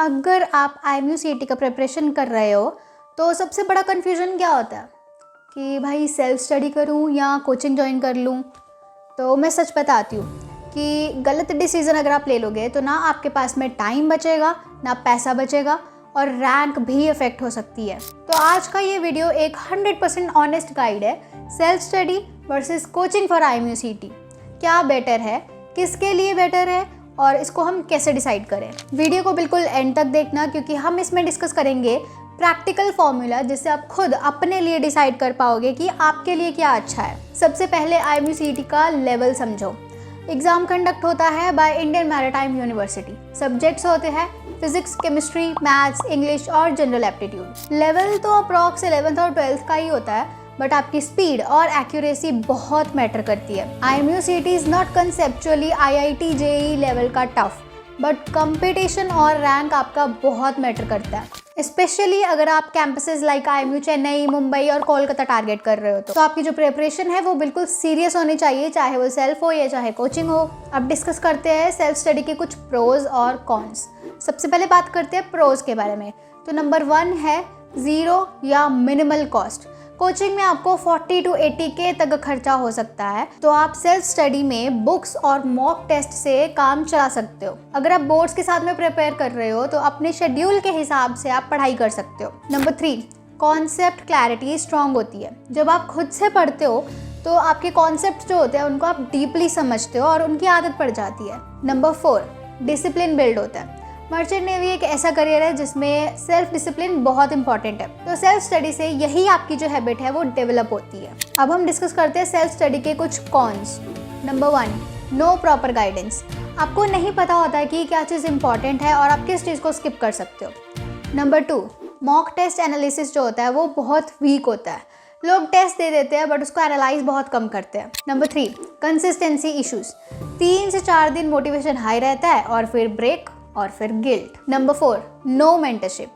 अगर आप IMU-CET का प्रिपरेशन कर रहे हो तो सबसे बड़ा कन्फ्यूज़न क्या होता है कि भाई सेल्फ स्टडी करूं या कोचिंग ज्वाइन कर लूं। तो मैं सच बताती हूँ कि गलत डिसीज़न अगर आप ले लोगे तो ना आपके पास में टाइम बचेगा, ना पैसा बचेगा और रैंक भी अफेक्ट हो सकती है। तो आज का ये वीडियो एक 100% ऑनेस्ट गाइड है, self study versus coaching for IMU-CET। क्या बेटर है, किसके लिए बेटर है और इसको हम कैसे डिसाइड करें। वीडियो को बिल्कुल एंड तक देखना क्योंकि हम इसमें डिस्कस करेंगे प्रैक्टिकल फॉर्मूला जिससे आप खुद अपने लिए डिसाइड कर पाओगे कि आपके लिए क्या अच्छा है। सबसे पहले IMU-CET का लेवल समझो। एग्ज़ाम कंडक्ट होता है by Indian maritime university. Subjects होते हैं फिजिक्स, केमिस्ट्री, मैथ्स, इंग्लिश और जनरल एप्टीट्यूड। लेवल तो अप्रॉक्स 11th और 12th का ही होता है, बट आपकी स्पीड और एक्यूरेसी बहुत मैटर करती है। IMU-CET is not conceptually IIT JEE level का टफ, बट कंपटीशन और रैंक आपका बहुत मैटर करता है। स्पेशली अगर आप campuses like IMU Chennai, Mumbai और कोलकाता टारगेट कर रहे हो तो आपकी जो प्रिपरेशन है वो बिल्कुल सीरियस होनी चाहिए, चाहे वो सेल्फ हो या चाहे कोचिंग हो। अब डिस्कस करते हैं सेल्फ स्टडी के कुछ प्रोज और कॉन्स। सबसे पहले बात करते हैं प्रोज के बारे में। तो नंबर 1 है ज़ीरो या मिनिमल कॉस्ट। कोचिंग में आपको 40 to 80K तक खर्चा हो सकता है, तो आप सेल्फ स्टडी में बुक्स और मॉक टेस्ट से काम चला सकते हो। अगर आप बोर्ड्स के साथ में प्रिपेयर कर रहे हो तो अपने शेड्यूल के हिसाब से आप पढ़ाई कर सकते हो। नंबर 3, कॉन्सेप्ट क्लैरिटी स्ट्रांग होती है। जब आप खुद से पढ़ते हो तो आपके कॉन्सेप्ट जो होते हैं उनको आप डीपली समझते हो और उनकी आदत पड़ जाती है। नंबर 4, डिसिप्लिन बिल्ड होता है। मर्चेंट नेवी एक ऐसा करियर है जिसमें सेल्फ डिसिप्लिन बहुत इंपॉर्टेंट है, तो सेल्फ स्टडी से यही आपकी जो हैबिट है वो डेवलप होती है। अब हम डिस्कस करते हैं सेल्फ स्टडी के कुछ cons. Number 1, no proper guidance. आपको नहीं पता होता है कि क्या चीज़ इंपॉर्टेंट है और आप किस चीज़ को स्किप कर सकते हो। नंबर 2, मॉक टेस्ट एनालिसिस जो होता है वो बहुत वीक होता है। लोग टेस्ट दे देते हैं बट उसको एनालाइज बहुत कम करते हैं। Number 3, consistency issues. 3 से 4 दिन मोटिवेशन हाई रहता है और फिर ब्रेक और फिर गिल्ट। Number 4, no mentorship.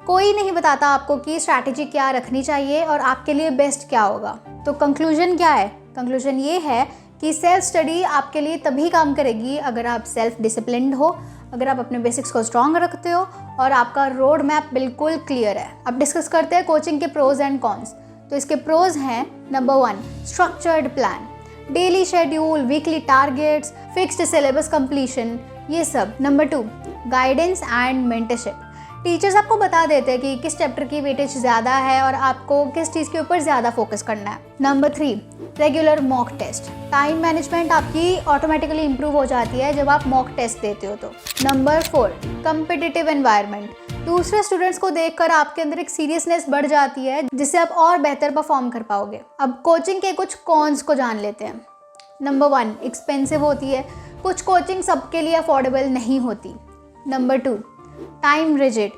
कोई नहीं बताता आपको कि स्ट्रैटेजी क्या रखनी चाहिए और आपके लिए बेस्ट क्या होगा। तो कंक्लूजन क्या है? कंक्लूजन ये है कि सेल्फ स्टडी आपके लिए तभी काम करेगी अगर आप सेल्फ डिसिप्लिन्ड हो, अगर आप अपने बेसिक्स को स्ट्रॉन्ग रखते हो और आपका रोड मैप बिल्कुल क्लियर है। अब डिस्कस करते हैं कोचिंग के प्रोज एंड कॉन्स। तो इसके प्रोज हैं number 1, structured plan, daily schedule, weekly targets, fixed syllabus completion, ये सब। Number 2, guidance and mentorship. Teachers आपको बता देते हैं कि किस चैप्टर की वेटेज ज़्यादा है और आपको किस चीज़ के ऊपर ज़्यादा फोकस करना है। Number 3, regular mock test. Time management आपकी ऑटोमेटिकली इंप्रूव हो जाती है जब आप मॉक टेस्ट देते हो तो। Number 4, competitive environment. दूसरे स्टूडेंट्स को देखकर आपके अंदर एक सीरियसनेस बढ़ जाती है जिससे आप और बेहतर परफॉर्म कर पाओगे। अब कोचिंग के कुछ कॉन्स को जान लेते हैं। नंबर 1, एक्सपेंसिव होती है। कुछ कोचिंग सबके लिए अफोर्डेबल नहीं होती। Number 2, time rigid.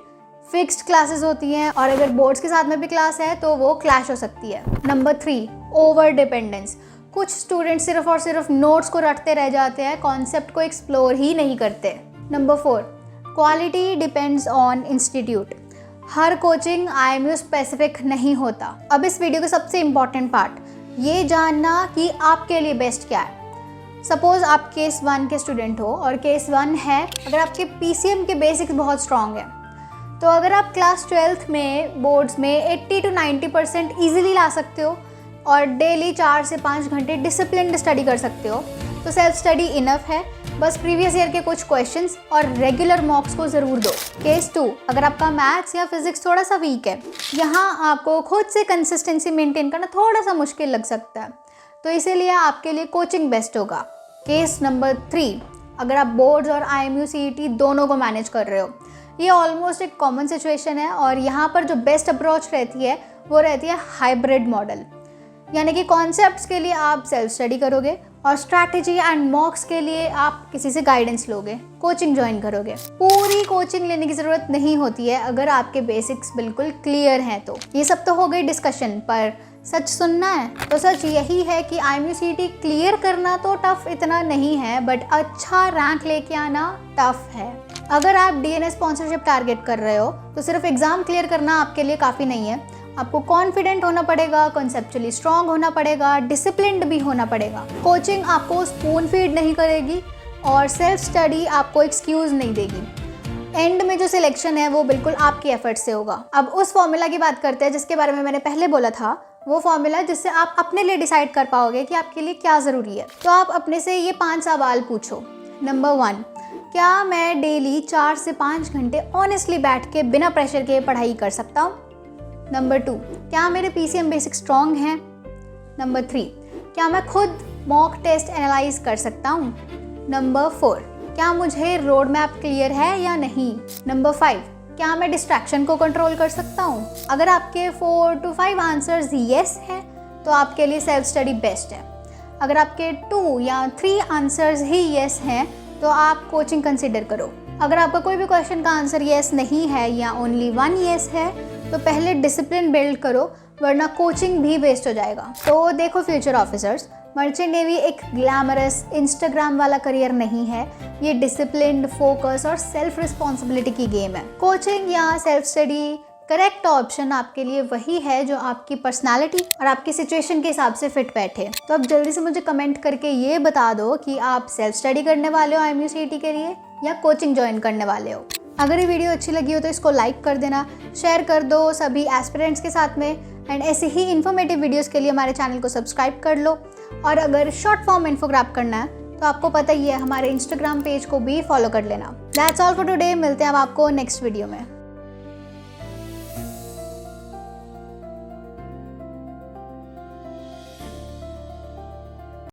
Fixed classes होती हैं और अगर बोर्ड्स के साथ में भी क्लास है तो वो क्लैश हो सकती है। Number 3, over dependence. कुछ स्टूडेंट्स सिर्फ और सिर्फ नोट्स को रटते रह जाते हैं, कॉन्सेप्ट को एक्सप्लोर ही नहीं करते। Number 4, quality depends on institute. Her coaching IMU specific नहीं होता। अब इस वीडियो का सबसे इम्पॉर्टेंट पार्ट, ये जानना कि आपके लिए बेस्ट क्या है। सपोज आप केस 1 के स्टूडेंट हो और केस 1 है अगर आपके PCM के बेसिक्स बहुत स्ट्रॉन्ग है, तो अगर आप क्लास 12th में बोर्ड्स में 80 to 90% ईजिली ला सकते हो और डेली 4 से 5 घंटे डिसिप्लिन्ड स्टडी कर सकते हो तो सेल्फ स्टडी इनफ है। बस प्रीवियस ईयर के कुछ क्वेश्चंस और रेगुलर मॉक्स को ज़रूर दो। केस 2, अगर आपका मैथ्स या फिजिक्स थोड़ा सा वीक है, यहाँ आपको खुद से कंसिस्टेंसी मेंटेन करना थोड़ा सा मुश्किल लग सकता है, तो इसीलिए आपके लिए कोचिंग बेस्ट होगा। केस नंबर 3, अगर आप बोर्ड्स और IMU-CET दोनों को मैनेज कर रहे हो, ये ऑलमोस्ट एक कॉमन सिचुएशन है और यहाँ पर जो बेस्ट अप्रोच रहती है वो रहती है हाइब्रिड मॉडल। यानी कि कॉन्सेप्ट्स के लिए आप सेल्फ स्टडी करोगे और स्ट्रैटेजी एंड मॉक्स के लिए आप किसी से गाइडेंस लोगे, कोचिंग ज्वाइन करोगे। पूरी कोचिंग लेने की ज़रूरत नहीं होती है अगर आपके बेसिक्स बिल्कुल क्लियर हैं तो। ये सब तो हो गई डिस्कशन, पर सच सुनना है तो सच यही है कि IMU-CET क्लियर करना तो टफ इतना नहीं है, बट अच्छा रैंक लेके आना टफ है। अगर आप DNS स्पॉन्सरशिप टारगेट कर रहे हो तो सिर्फ एग्ज़ाम क्लियर करना आपके लिए काफ़ी नहीं है। आपको कॉन्फिडेंट होना पड़ेगा, कॉन्सेप्चुअली स्ट्रॉन्ग होना पड़ेगा, डिसिप्लिन्ड भी होना पड़ेगा। कोचिंग आपको स्पून फीड नहीं करेगी और सेल्फ स्टडी आपको एक्सक्यूज़ नहीं देगी। एंड में जो सिलेक्शन है वो बिल्कुल आपकी एफर्ट से होगा। अब उस फॉर्मूला की बात करते हैं जिसके बारे में मैंने पहले बोला था, वो फॉर्मूला जिससे आप अपने लिए डिसाइड कर पाओगे कि आपके लिए क्या ज़रूरी है। तो आप अपने से ये 5 सवाल पूछो। नंबर 1, क्या मैं डेली 4 से 5 घंटे ऑनेस्टली बैठ के बिना प्रेशर के पढ़ाई कर सकता हूँ? नंबर 2, क्या मेरे PCM बेसिक स्ट्रॉन्ग हैं? नंबर 3, क्या मैं खुद मॉक टेस्ट एनालाइज कर सकता हूँ? नंबर 4, क्या मुझे रोड मैप क्लियर है या नहीं? नंबर 5, क्या मैं डिस्ट्रैक्शन को कंट्रोल कर सकता हूँ? अगर आपके 4 to 5 आंसर्स येस हैं तो आपके लिए सेल्फ स्टडी बेस्ट है। अगर आपके 2 या 3 आंसर्स ही येस हैं तो आप कोचिंग कंसिडर करो। अगर आपका कोई भी क्वेश्चन का आंसर येस नहीं है या ओनली 1 येस है तो पहले डिसिप्लिन बिल्ड करो, वरना कोचिंग भी वेस्ट हो जाएगा। तो देखो फ्यूचर ऑफिसर्स, मर्चेंट नेवी एक ग्लैमरस इंस्टाग्राम वाला करियर नहीं है। ये डिसिप्लिन्ड, फोकस और सेल्फ रिस्पॉन्सिबिलिटी की गेम है। कोचिंग या सेल्फ स्टडी करेक्ट ऑप्शन आपके लिए वही है जो आपकी पर्सनालिटी और आपकी सिचुएशन के हिसाब से फिट बैठे। तो अब जल्दी से मुझे कमेंट करके ये बता दो कि आप सेल्फ स्टडी करने वाले हो IMUCET के लिए या कोचिंग ज्वाइन करने वाले हो। अगर ये वीडियो अच्छी लगी हो तो इसको लाइक कर देना, शेयर कर दो सभी एस्पिरेंट्स के साथ में, एंड ऐसे ही इन्फॉर्मेटिव वीडियोस के लिए हमारे चैनल को सब्सक्राइब कर लो। और अगर शॉर्ट फॉर्म इन्फोग्राफ करना है तो आपको पता ही है, हमारे इंस्टाग्राम पेज को भी फॉलो कर लेना। That's all for today. मिलते हैं अब आपको नेक्स्ट वीडियो में।